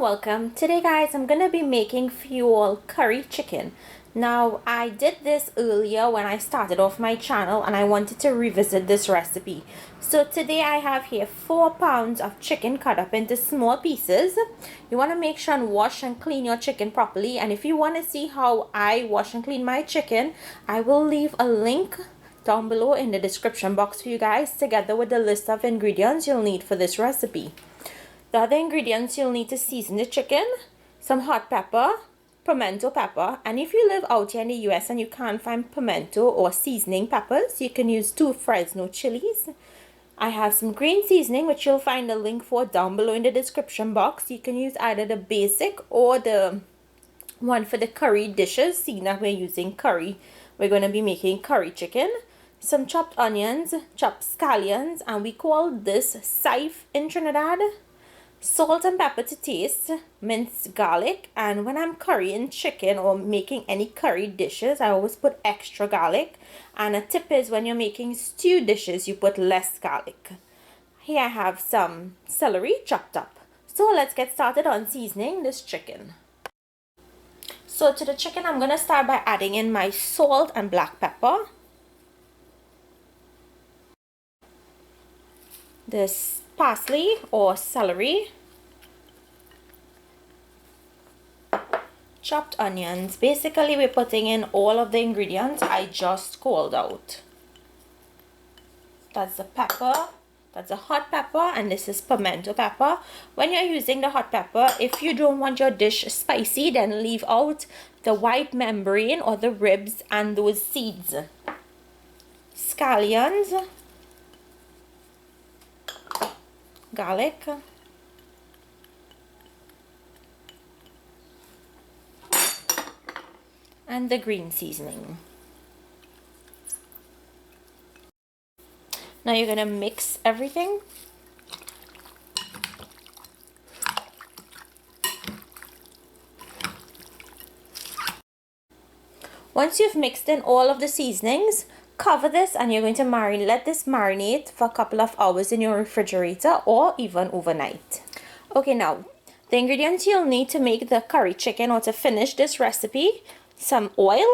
welcome. Today guys, I'm gonna be making for you all curry chicken. Now I did this earlier when I started off my channel and I wanted to revisit this recipe. So today I have here 4 pounds of chicken cut up into small pieces. You want to make sure and wash and clean your chicken properly, and if you want to see how I wash and clean my chicken, I will leave a link down below in the description box for you guys, together with the list of ingredients you'll need for this recipe. The other ingredients you'll need to season the chicken: some hot pepper, pimento pepper, and if you live out here in the US and you can't find pimento or seasoning peppers, you can use 2 Fresno chilies. I have some green seasoning, which you'll find a link for down below in the description box. You can use either the basic or the one for the curry dishes, seeing that we're using curry. We're going to be making curry chicken. Some chopped onions, chopped scallions, and we call this scythe in Trinidad. Salt and pepper to taste, minced garlic, and when I'm currying chicken or making any curry dishes, I always put extra garlic. And a tip is, when you're making stew dishes, you put less garlic. Here I have some celery chopped up. So let's get started on seasoning this chicken. So to the chicken, I'm going to start by adding in my salt and black pepper. This parsley or celery, chopped onions. Basically we're putting in all of the ingredients I just called out. That's the pepper, that's a hot pepper, and this is pimento pepper. When you're using the hot pepper, if you don't want your dish spicy, then leave out the white membrane or the ribs and those seeds. Scallions, garlic, and the green seasoning. Now you're going to mix everything. Once you've mixed in all of the seasonings, cover this and you're going to let this marinate for a couple of hours in your refrigerator or even overnight. Okay, now the ingredients you'll need to make the curry chicken or to finish this recipe: some oil,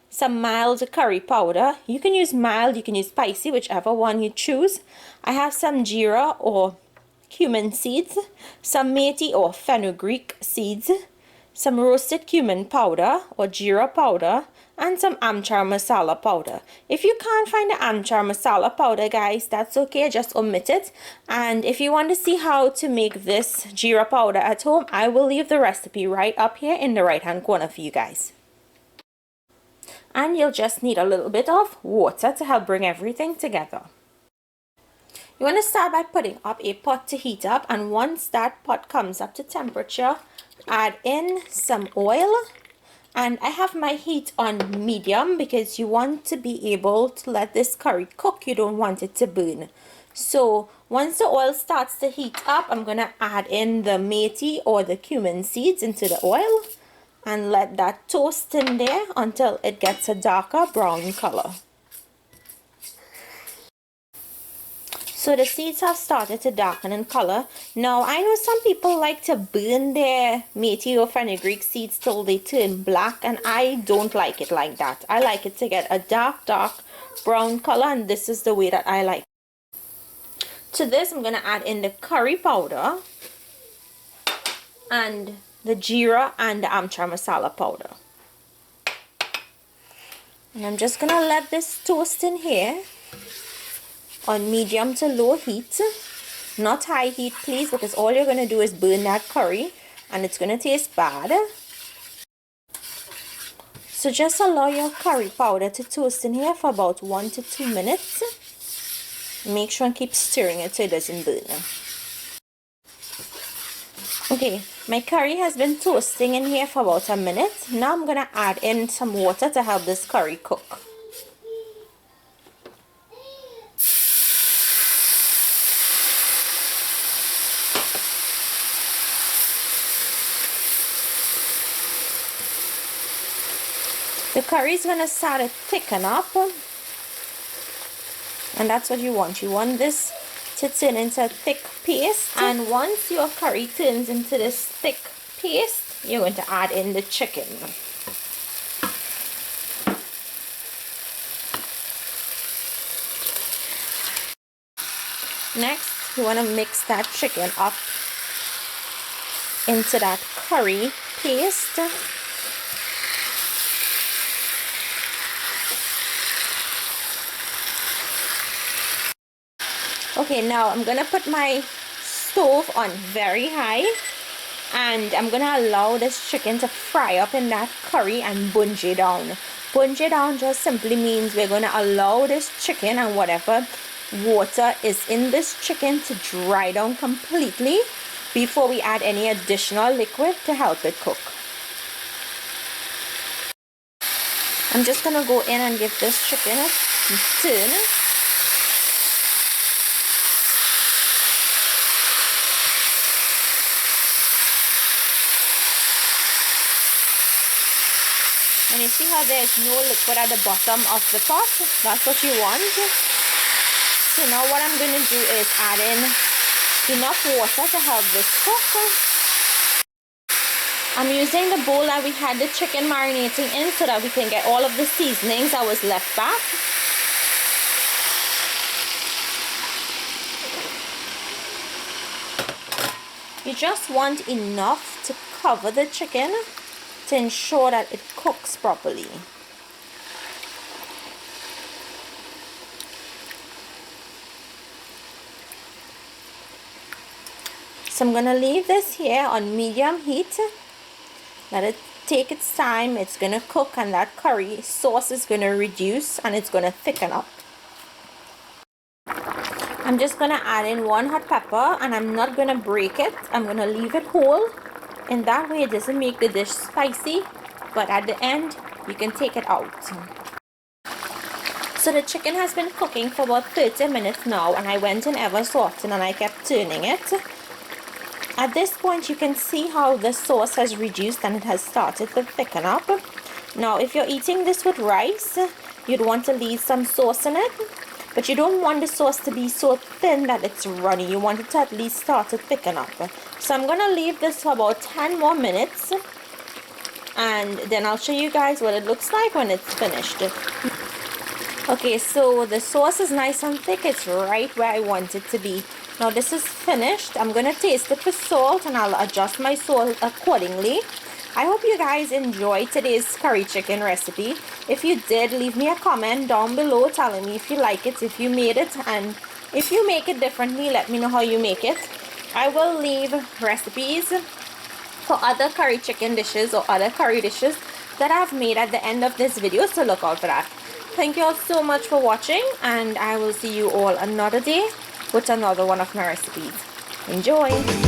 some mild curry powder. You can use mild, you can use spicy, whichever one you choose. I have some geera or cumin seeds, some methi or fenugreek seeds, some roasted cumin powder or geera powder, and some amchar masala powder. If you can't find the amchar masala powder, guys, that's okay, just omit it. And if you want to see how to make this geera powder at home, I will leave the recipe right up here in the right hand corner for you guys. And you'll just need a little bit of water to help bring everything together. You want to start by putting up a pot to heat up, and once that pot comes up to temperature, add in some oil. And I have my heat on medium because you want to be able to let this curry cook. You don't want it to burn. So once the oil starts to heat up, I'm going to add in the methi or the cumin seeds into the oil and let that toast in there until it gets a darker brown color. So the seeds have started to darken in color. Now I know some people like to burn their methi or fenugreek seeds till they turn black, and I don't like it like that. I like it to get a dark brown color, and this is the way that I like it. To this I'm going to add in the curry powder and the geera and the amchar masala powder. And I'm just going to let this toast in here on medium to low heat, not high heat please, because all you're going to do is burn that curry and it's going to taste bad. So just allow your curry powder to toast in here for about 1 to 2 minutes. Make sure and keep stirring it so it doesn't burn. Okay, my curry has been toasting in here for about a minute. Now I'm going to add in some water to help this curry cook. The curry is going to start to thicken up, and that's what you want. You want this to turn into a thick paste, and once your curry turns into this thick paste, you're going to add in the chicken. Next, you want to mix that chicken up into that curry paste. Okay, now I'm gonna put my stove on very high, and I'm gonna allow this chicken to fry up in that curry and bunjay down. Bunjay down just simply means we're gonna allow this chicken and whatever water is in this chicken to dry down completely before we add any additional liquid to help it cook. I'm just gonna go in and give this chicken a turn. And you see how there's no liquid at the bottom of the pot? That's what you want. So now what I'm going to do is add in enough water to help this cook. I'm using the bowl that we had the chicken marinating in so that we can get all of the seasonings that was left back. You just want enough to cover the chicken to ensure that it cooks properly. So I'm going to leave this here on medium heat. Let it take its time. It's going to cook, and that curry sauce is going to reduce and it's going to thicken up. I'm just going to add in 1 hot pepper, and I'm not going to break it. I'm going to leave it whole. In that way it doesn't make the dish spicy, but at the end you can take it out. So the chicken has been cooking for about 30 minutes now, and I went in ever so often and I kept turning it. At this point you can see how the sauce has reduced and it has started to thicken up. Now if you're eating this with rice, you'd want to leave some sauce in it, but you don't want the sauce to be so thin that it's runny. You want it to at least start to thicken up. So I'm going to leave this for about 10 more minutes, and then I'll show you guys what it looks like when it's finished. Okay, so the sauce is nice and thick. It's right where I want it to be. Now this is finished. I'm going to taste it for salt, and I'll adjust my salt accordingly. I hope you guys enjoyed today's curry chicken recipe. If you did, leave me a comment down below telling me if you like it, if you made it, and if you make it differently, let me know how you make it. I will leave recipes for other curry chicken dishes or other curry dishes that I've made at the end of this video, so look out for that. Thank you all so much for watching, and I will see you all another day with another one of my recipes. Enjoy!